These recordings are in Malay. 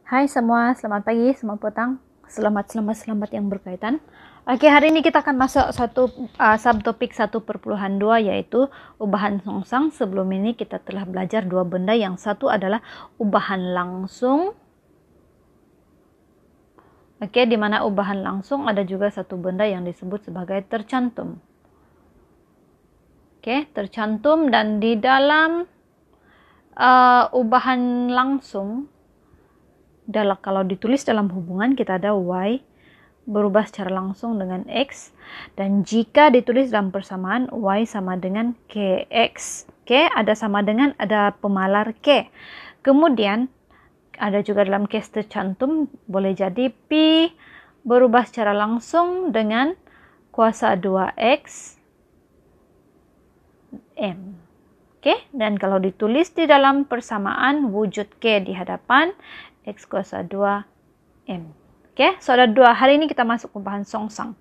Hai semua, selamat pagi, selamat petang, selamat yang berkaitan. Oke, hari ini kita akan masuk subtopik 1/2 yaitu ubahan songsang. Sebelum ini kita telah belajar dua benda. Yang satu adalah ubahan langsung. Oke, di mana ubahan langsung ada juga satu benda yang disebut sebagai tercantum. Oke, tercantum, dan di dalam ubahan langsung, kalau ditulis dalam hubungan kita ada Y berubah secara langsung dengan X, dan jika ditulis dalam persamaan Y sama dengan KX. Ada sama dengan, ada pemalar K. Kemudian ada juga dalam case tercantum boleh jadi P berubah secara langsung dengan kuasa 2X M. Dan kalau ditulis di dalam persamaan wujud K di hadapan X kuasa 2M. So ada dua. Hari ini kita masuk ubahan songsang.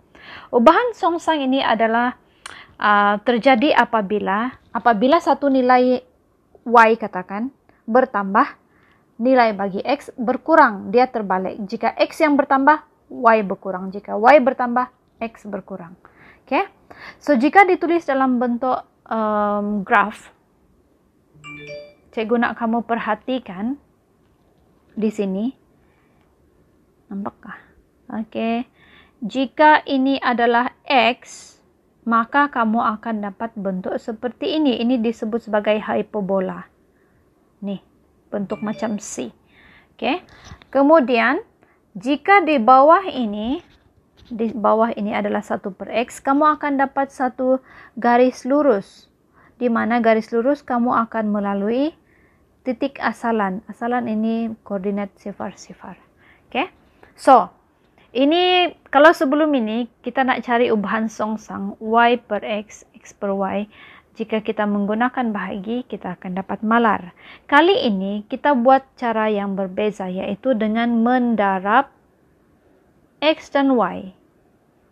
Ubahan songsang ini adalah terjadi apabila satu nilai Y katakan bertambah, nilai bagi X berkurang, dia terbalik. Jika X yang bertambah, Y berkurang. Jika Y bertambah, X berkurang. So jika ditulis dalam bentuk graf, cikgu nak kamu perhatikan di sini. Nampakkah? Jika ini adalah X, maka kamu akan dapat bentuk seperti ini. Ini disebut sebagai hyperbola. Nih, bentuk macam C. Kemudian, jika di bawah ini adalah 1/X, kamu akan dapat satu garis lurus. Di mana garis lurus kamu akan melalui titik asalan. Asalan ini koordinat sifar-sifar. So, ini kalau sebelum ini kita nak cari ubahan songsang Y per X, X per Y. Jika kita menggunakan bahagi, kita akan dapat malar. Kali ini kita buat cara yang berbeza, yaitu dengan mendarab X dan Y.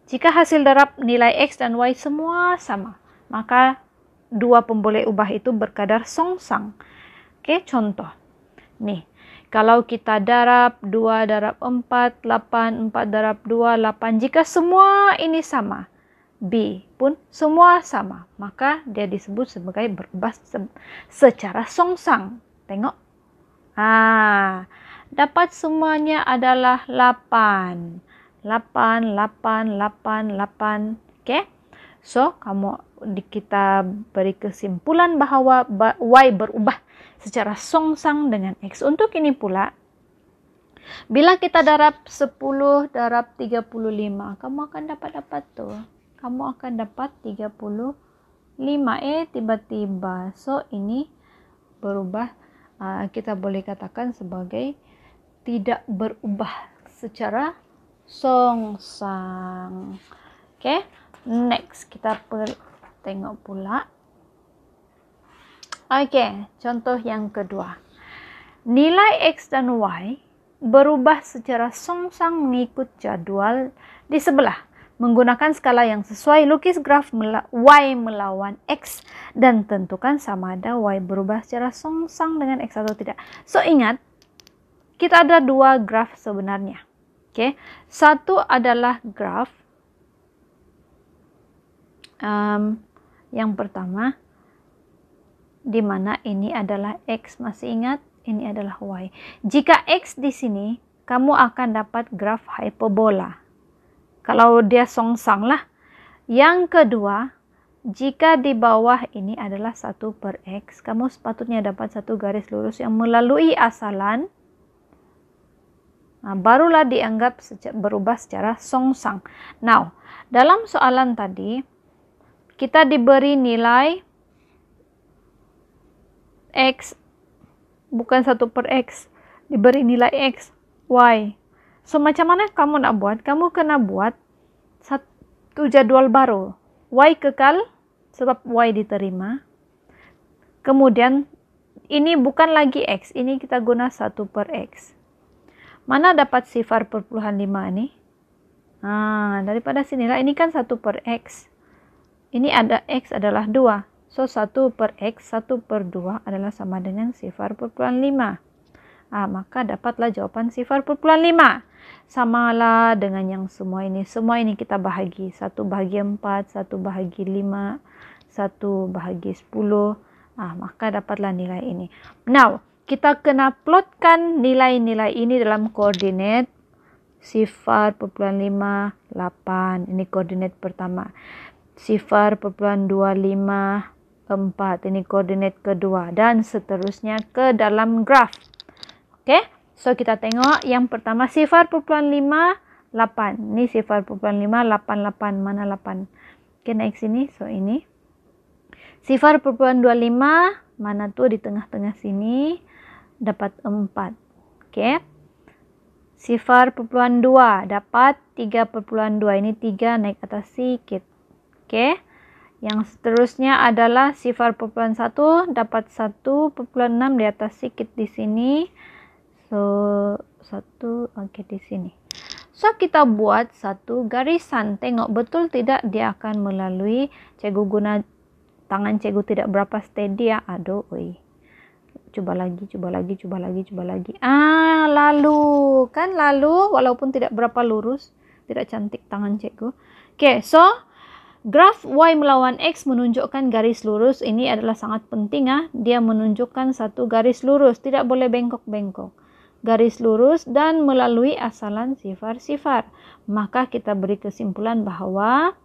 Jika hasil darab nilai X dan Y semua sama, maka dua pemboleh ubah itu berkadar songsang. Contoh. Nih, kalau kita darab 2 darab 4, 8, 4 darab 2, 8. Jika semua ini sama, B pun semua sama, maka dia disebut sebagai berubah secara songsang. Tengok. Dapat semuanya adalah 8. 8, 8, 8, 8. So, kita beri kesimpulan bahawa Y berubah secara songsang dengan X. Untuk ini pula, bila kita darab 10 darab 35, kamu akan dapat tuh. Kamu akan dapat 35. Tiba-tiba. So, ini berubah, kita boleh katakan sebagai tidak berubah secara songsang. Next, kita tengok pula. Contoh yang kedua. Nilai X dan Y berubah secara songsang mengikut jadwal di sebelah. Menggunakan skala yang sesuai, lukis graf Y melawan X dan tentukan sama ada Y berubah secara songsang dengan X atau tidak. So, ingat, kita ada dua graf sebenarnya. Satu adalah graf yang pertama, di mana ini adalah X, masih ingat? Ini adalah Y. Jika X di sini, kamu akan dapat graf hyperbola. Kalau dia songsang lah. Yang kedua, jika di bawah ini adalah 1/X, kamu sepatutnya dapat satu garis lurus yang melalui asalan. Barulah dianggap berubah secara songsang. Now, dalam soalan tadi, kita diberi nilai X, bukan 1/X, diberi nilai X, Y. So, macam mana kamu nak buat? Kamu kena buat satu jadwal baru. Y kekal, sebab Y diterima. Kemudian, ini bukan lagi X, ini kita guna 1/X. Mana dapat sifar perpuluhan 5 ini? Daripada sinilah, ini kan 1/X. Ini ada X adalah 2. So, 1/X, 1/2 adalah sama dengan sifar perpuluhan 5. Maka dapatlah jawapan 0,5. Samalah dengan yang semua ini. Semua ini kita bahagi. 1 bahagi 4, 1 bahagi 5, 1 bahagi 10. Maka dapatlah nilai ini. Now, kita kena plotkan nilai-nilai ini dalam koordinat 0,5, 8. Ini koordinat pertama. 0,25, 4. Ini koordinat kedua. Dan seterusnya ke dalam graf. Oke. So, kita tengok yang pertama 0,5, 8. Ini 0,5, 88. Mana 8? Oke, naik sini. So, ini. 0,25. Mana tuh di tengah-tengah sini. Dapat 4. Oke. 0,2. Dapat 3,2. Ini 3 naik atas sedikit. Oke. Yang seterusnya adalah 0,1. Dapat 1,6 di atas sedikit di sini. So, 1, oke, di sini. So, kita buat satu garisan. Tengok betul tidak dia akan melalui. Cikgu guna tangan cikgu tidak berapa steady ya. Aduh, coba lagi. Lalu. Kan lalu, walaupun tidak berapa lurus. Tidak cantik tangan cikgu. Oke, so, graf Y melawan X menunjukkan garis lurus. Ini adalah sangat penting. Dia menunjukkan satu garis lurus. Tidak boleh bengkok-bengkok. Garis lurus dan melalui asalan sifar-sifar. Maka kita beri kesimpulan bahwa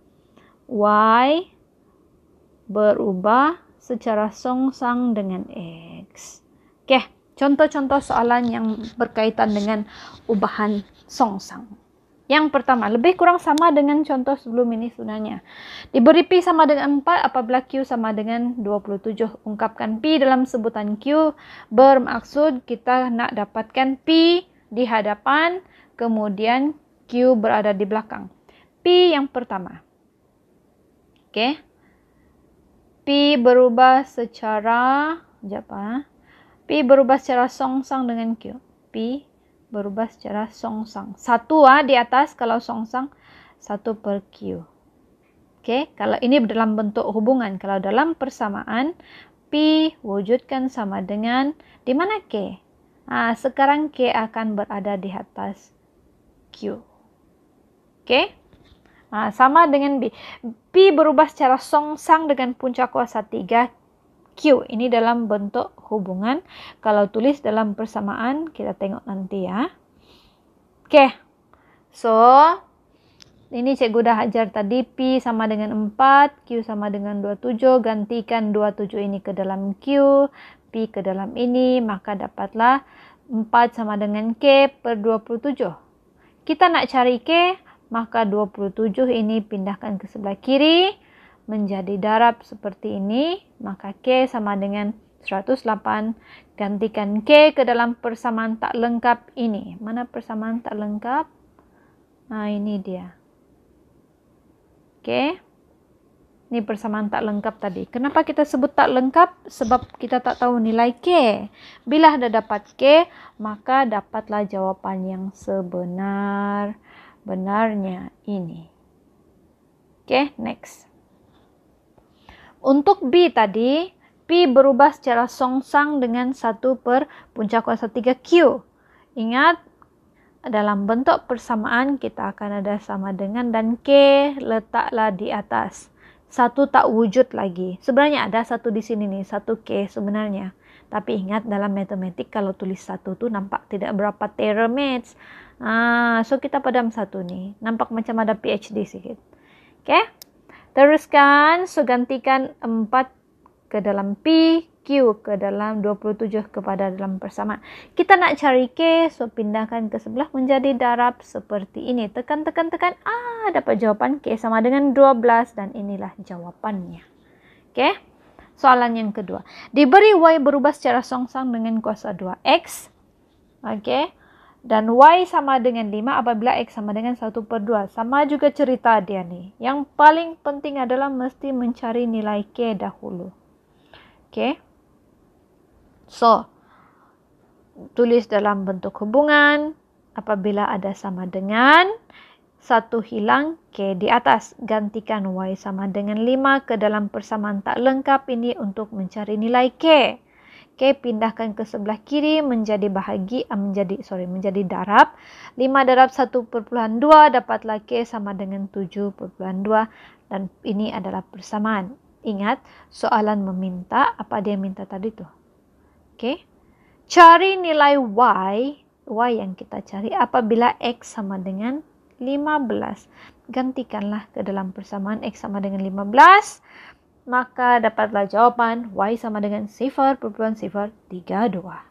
Y berubah secara songsang dengan X. Oke, contoh-contoh soalan yang berkaitan dengan ubahan songsang. Yang pertama, lebih kurang sama dengan contoh sebelum ini sebenarnya. Diberi P sama dengan 4 apabila Q sama dengan 27. Ungkapkan P dalam sebutan Q. Bermaksud kita nak dapatkan P di hadapan, kemudian Q berada di belakang. P yang pertama. Oke. P berubah secara, P berubah secara songsang dengan Q. P berubah secara songsang. 1 di atas kalau songsang, 1 per Q. Oke, kalau ini dalam bentuk hubungan. Kalau dalam persamaan, P wujudkan sama dengan, di mana K? Sekarang K akan berada di atas Q. Oke, sama dengan B. P berubah secara songsang dengan puncak kuasa 3 Q. Ini dalam bentuk hubungan. Kalau tulis dalam persamaan, kita tengok nanti ya. Oke. So, ini cikgu dah ajar tadi. P sama dengan 4. Q sama dengan 27. Gantikan 27 ini ke dalam Q. P ke dalam ini. Maka dapatlah 4 sama dengan K per 27. Kita nak cari K. Maka 27 ini pindahkan ke sebelah kiri. Menjadi darab seperti ini, maka K sama dengan 108. Gantikan K ke dalam persamaan tak lengkap ini. Mana persamaan tak lengkap? Ini dia. Oke. Ini persamaan tak lengkap tadi. Kenapa kita sebut tak lengkap? Sebab kita tak tahu nilai K. Bila dah dapat K, maka dapatlah jawapan yang sebenar-benarnya ini. Oke, next. Untuk B tadi, P berubah secara songsang dengan 1 per puncak kuasa 3 Q. Ingat, dalam bentuk persamaan kita akan ada sama dengan dan K letaklah di atas. 1 tak wujud lagi. Sebenarnya ada 1 di sini nih, 1 K sebenarnya. Tapi ingat dalam matematik kalau tulis 1 tu nampak tidak berapa teramates. So kita padam 1 nih. Nampak macam ada PhD sikit. Oke? Teruskan, so gantikan 4 ke dalam P, Q ke dalam 27 kepada dalam persamaan. Kita nak cari K, so pindahkan ke sebelah menjadi darab seperti ini. Tekan. Dapat jawapan K sama dengan 12 dan inilah jawapannya. Oke, soalan yang kedua. Diberi Y berubah secara songsang dengan kuasa 2X. Oke. Dan Y sama dengan 5 apabila X sama dengan 1 per 2. Sama juga cerita dia nih. Yang paling penting adalah mesti mencari nilai K dahulu. Oke. So, tulis dalam bentuk hubungan. Apabila ada sama dengan 1 hilang K di atas. Gantikan Y sama dengan 5 ke dalam persamaan tak lengkap ini untuk mencari nilai K. K Oke, pindahkan ke sebelah kiri menjadi menjadi darab. 5 darab 1/2 dapatlah K sama dengan 7/2 dan ini adalah persamaan. Ingat, soalan meminta apa dia minta tadi tuh. Oke. Cari nilai Y yang kita cari apabila X sama dengan 15. Gantikanlah ke dalam persamaan X sama dengan 15. Maka dapatlah jawaban Y sama dengan 0,032.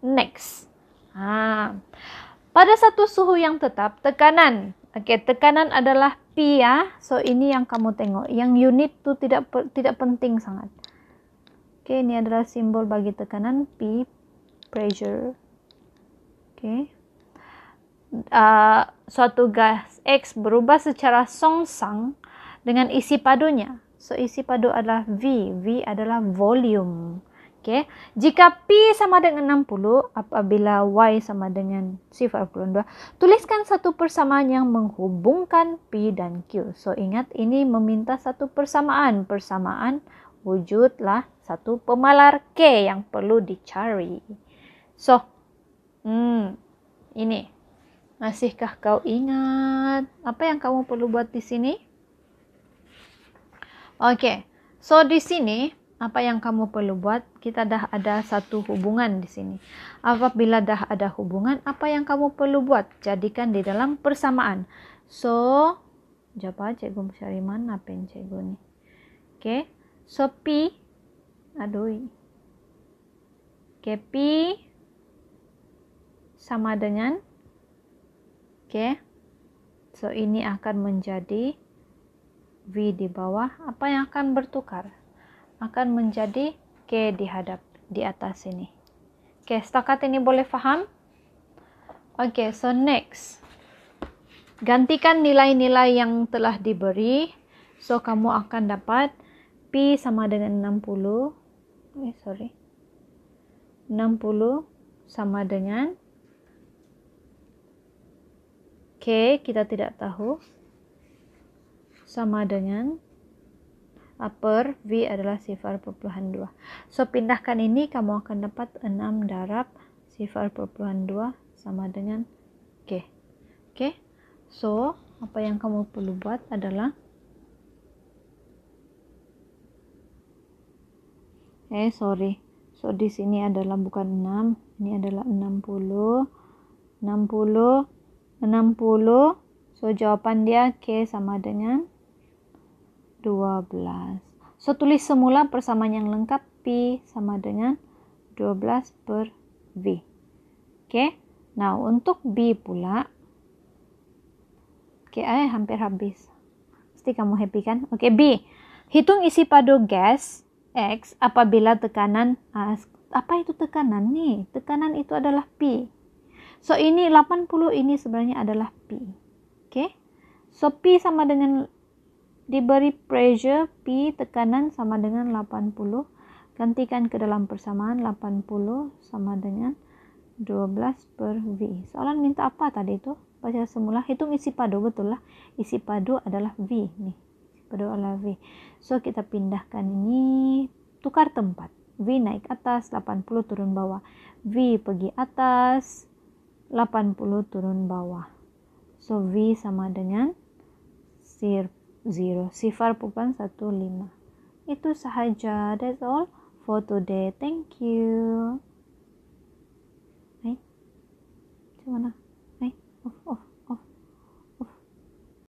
Next. Pada satu suhu yang tetap, tekanan. Tekanan adalah P ya. So, ini yang kamu tengok. Yang unit itu tidak penting sangat. Ini adalah simbol bagi tekanan P, pressure. Suatu gas X berubah secara songsang dengan isi padunya. So, isi padu adalah V. V adalah volume. Jika P sama dengan 60, apabila Y sama dengan 0,2, tuliskan satu persamaan yang menghubungkan P dan Q. So, ingat ini meminta satu persamaan. Persamaan wujudlah satu pemalar K yang perlu dicari. So, ini. Masihkah kau ingat apa yang kamu perlu buat di sini? So di sini apa yang kamu perlu buat? Kita dah ada satu hubungan di sini. Apabila dah ada hubungan, apa yang kamu perlu buat? Jadikan di dalam persamaan. So, jawab cikgu cari mana pen cikgu ni? So P, P sama dengan so ini akan menjadi V di bawah. Apa yang akan bertukar? Akan menjadi K di atas ini. Setakat ini boleh faham? So next. Gantikan nilai-nilai yang telah diberi. So kamu akan dapat P sama dengan 60 sama dengan K, kita tidak tahu, sama dengan upper V adalah 0,2. So, pindahkan ini, kamu akan dapat 6 darab 0,2 sama dengan K. So, apa yang kamu perlu buat adalah So, di sini adalah bukan 6, ini adalah 60. So, jawaban dia K sama dengan 12. So, tulis semula persamaan yang lengkap P sama dengan 12 per V. Nah, untuk B pula. Hampir habis. Pasti kamu happy kan? B. Hitung isi padu gas X apabila tekanan. Apa itu tekanan nih? Tekanan itu adalah P. So, ini 80, ini sebenarnya adalah P. So, P sama dengan diberi pressure, P tekanan sama dengan 80. Gantikan ke dalam persamaan 80 sama dengan 12 per V. Soalan minta apa tadi itu? Baca semula. Hitung isi padu, betul lah. Isi padu adalah V. Nih, isi padu adalah V. So, kita pindahkan ini. Tukar tempat. V naik atas, 80 turun bawah. V pergi atas, 80 turun bawah. So, V sama dengan 0,15. Itu sahaja. That's all for today. Thank you. Gimana?